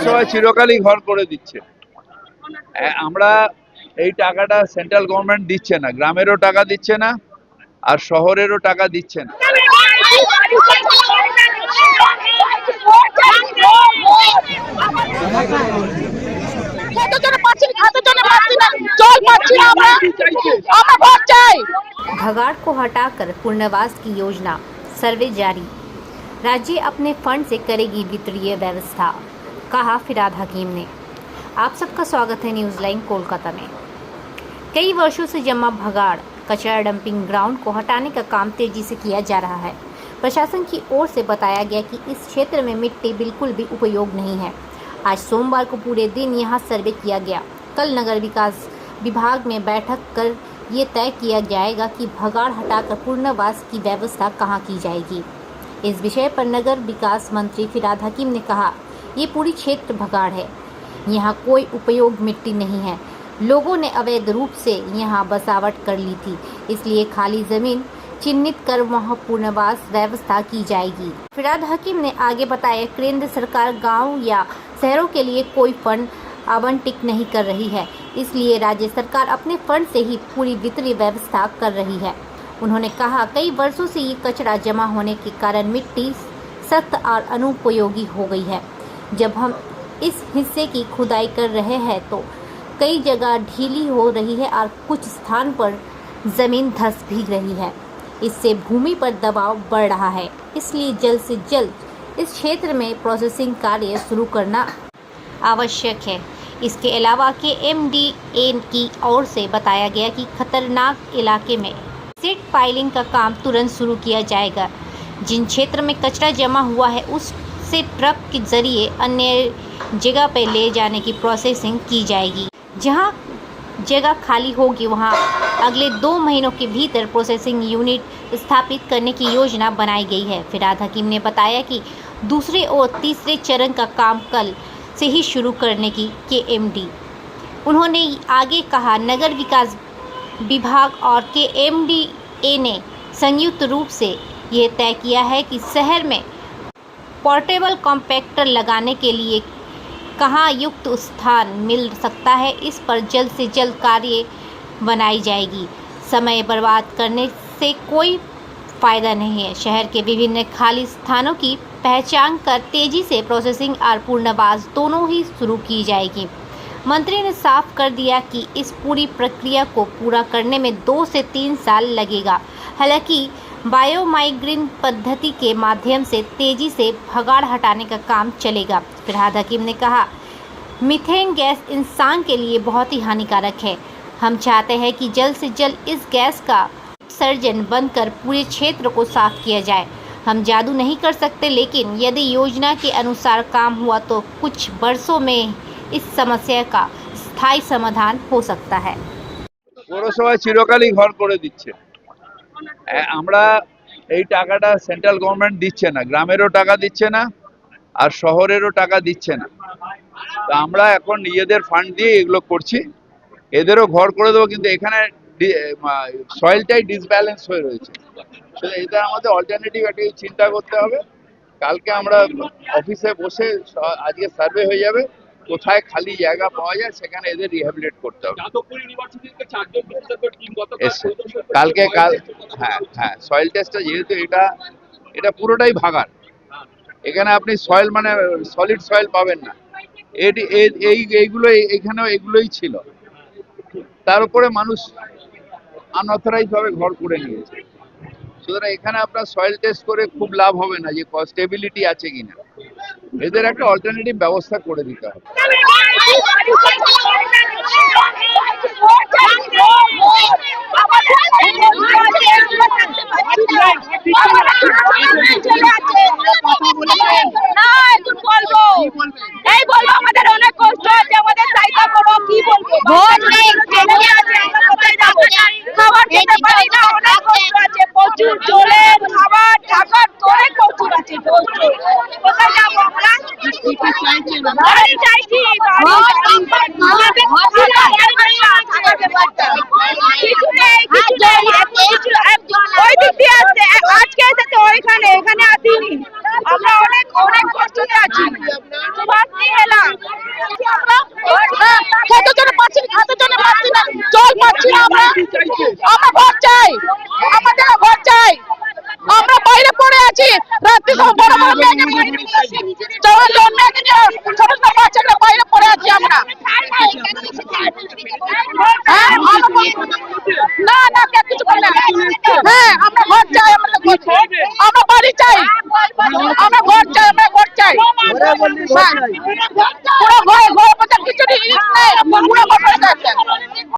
সবাই চিরকালই ঘর করে দিচ্ছে। আমরা এই টাকাটা সেন্ট্রাল গভর্নমেন্ট দিচ্ছে না, গ্রামেরও টাকা দিচ্ছে না আর শহরেরও টাকা দিচ্ছে না। भगाड़ को हटाकर पुनर्वास की योजना, सर्वे जारी। राज्य अपने फंड से करेगी वित्तीय व्यवस्था, कहा फिराद हकीम ने। आप सबका स्वागत है न्यूज़ लाइन कोलकाता में। कई वर्षों से जमा भगाड़ कचरा डंपिंग ग्राउंड को हटाने का काम तेजी से किया जा रहा है। प्रशासन की ओर से बताया गया कि इस क्षेत्र में मिट्टी बिल्कुल भी उपयोग नहीं है। आज सोमवार को पूरे दिन यहां सर्वे किया गया। कल नगर विकास विभाग में बैठक कर ये तय किया जाएगा कि भगाड़ हटाकर पुनर्वास की व्यवस्था कहां की जाएगी। इस विषय पर नगर विकास मंत्री फिराद हकीम ने कहा, ये पूरी क्षेत्र भगाड़ है, यहाँ कोई उपयोग मिट्टी नहीं है। लोगों ने अवैध रूप से यहाँ बसावट कर ली थी, इसलिए खाली जमीन चिन्हित कर वहाँ पुनर्वास व्यवस्था की जाएगी। फिराद हकीम ने आगे बताया, केंद्र सरकार गांव या शहरों के लिए कोई फंड आवंटित नहीं कर रही है, इसलिए राज्य सरकार अपने फंड से ही पूरी वित्तीय व्यवस्था कर रही है। उन्होंने कहा, कई वर्षों से ये कचरा जमा होने के कारण मिट्टी सख्त और अनुपयोगी हो गई है। जब हम इस हिस्से की खुदाई कर रहे हैं तो कई जगह ढीली हो रही है और कुछ स्थान पर ज़मीन धंस भी रही है। इससे भूमि पर दबाव बढ़ रहा है, इसलिए जल्द से जल्द इस क्षेत्र में प्रोसेसिंग कार्य शुरू करना आवश्यक है। इसके अलावा KMDA की ओर से बताया गया कि खतरनाक इलाके में सीट पाइलिंग का काम तुरंत शुरू किया जाएगा। जिन क्षेत्र में कचरा जमा हुआ है उससे ट्रक के जरिए अन्य जगह पर ले जाने की प्रोसेसिंग की जाएगी। जहां जगह खाली होगी वहां अगले 2 महीनों के भीतर प्रोसेसिंग यूनिट स्थापित करने की योजना बनाई गई है। फिराद हकीम ने बताया कि दूसरे और तीसरे चरण का काम कल से ही शुरू करने की KMD। उन्होंने आगे कहा, नगर विकास विभाग और KMDA ने संयुक्त रूप से ये तय किया है कि शहर में पोर्टेबल कॉम्पैक्टर लगाने के लिए कहाँ युक्त स्थान मिल सकता है, इस पर जल्द से जल्द कार्य बनाई जाएगी। समय बर्बाद करने से कोई फ़ायदा नहीं है। शहर के विभिन्न खाली स्थानों की पहचान कर तेज़ी से प्रोसेसिंग और पुनर्वास दोनों ही शुरू की जाएगी। मंत्री ने साफ कर दिया कि इस पूरी प्रक्रिया को पूरा करने में 2 से 3 साल लगेगा। हालांकि बायोमाइग्रेन पद्धति के माध्यम से तेजी से भगाड़ हटाने का काम चलेगा। फिराद हकीम ने कहा, मीथेन गैस इंसान के लिए बहुत ही हानिकारक है। हम चाहते हैं कि जल्द से जल्द इस गैस का उत्सर्जन बंद कर पूरे क्षेत्र को साफ किया जाए। हम जादू नहीं कर सकते, लेकिन यदि योजना के अनुसार काम हुआ तो कुछ वर्षों में इस समस्या का स्थायी समाधान हो सकता है। পৌরসভা চিরকালই ঘর করে দিচ্ছে। আমরা এই টাকাটা সেন্ট্রাল গভর্নমেন্ট দিচ্ছে না, গ্রামেরও টাকা দিচ্ছে না আর শহরেরও টাকা দিচ্ছে না। তো আমরা এখন নিজেদের ফান্ড দিয়ে এগুলো করছি। এদেরও ঘর করে দেবো, কিন্তু এখানে সয়েলটাই ডিসব্যালেন্স হয়ে রয়েছে। এটা আমাদের অল্টারনেটিভ একটা চিন্তা করতে হবে। কালকে আমরা অফিসে বসে আজকে সার্ভে হয়ে যাবে, কোথায় খালি জায়গা পাওয়া যায় সেখানে এদের রিহ্যাবিলিটেট করতে হবে। হ্যাঁ, সয়েল টেস্টটা যেহেতু এটা পুরোটাই ভাগাড়, এখানে আপনি সয়েল মানে সলিড সয়েল পাবেন না। এইগুলো এখানেও এগুলোই ছিল, তার উপরে মানুষ আনঅথরাইজ ভাবে ঘর করে নিয়েছে। সুতরাং এখানে আপনার সয়েল টেস্ট করে খুব লাভ হবে না যে স্টেবিলিটি আছে কিনা। এদের একটা অল্টারনেটিভ ব্যবস্থা করে দিতে হবে। আমাদের অনেক কষ্ট আছে, আমাদের চাইতে করো কি বলবো, খাবার খেতে পারি না, অনেক কষ্ট আছে, প্রচুর জলের খাবার থাকার অনেক প্রচুর আছে। কোথায় যাবো আমরা? বাড়ি চাইছি, ওই দিক দিয়ে আসছে, আজকে এসে অন্য একদিন ছোট ছোট বাচ্চা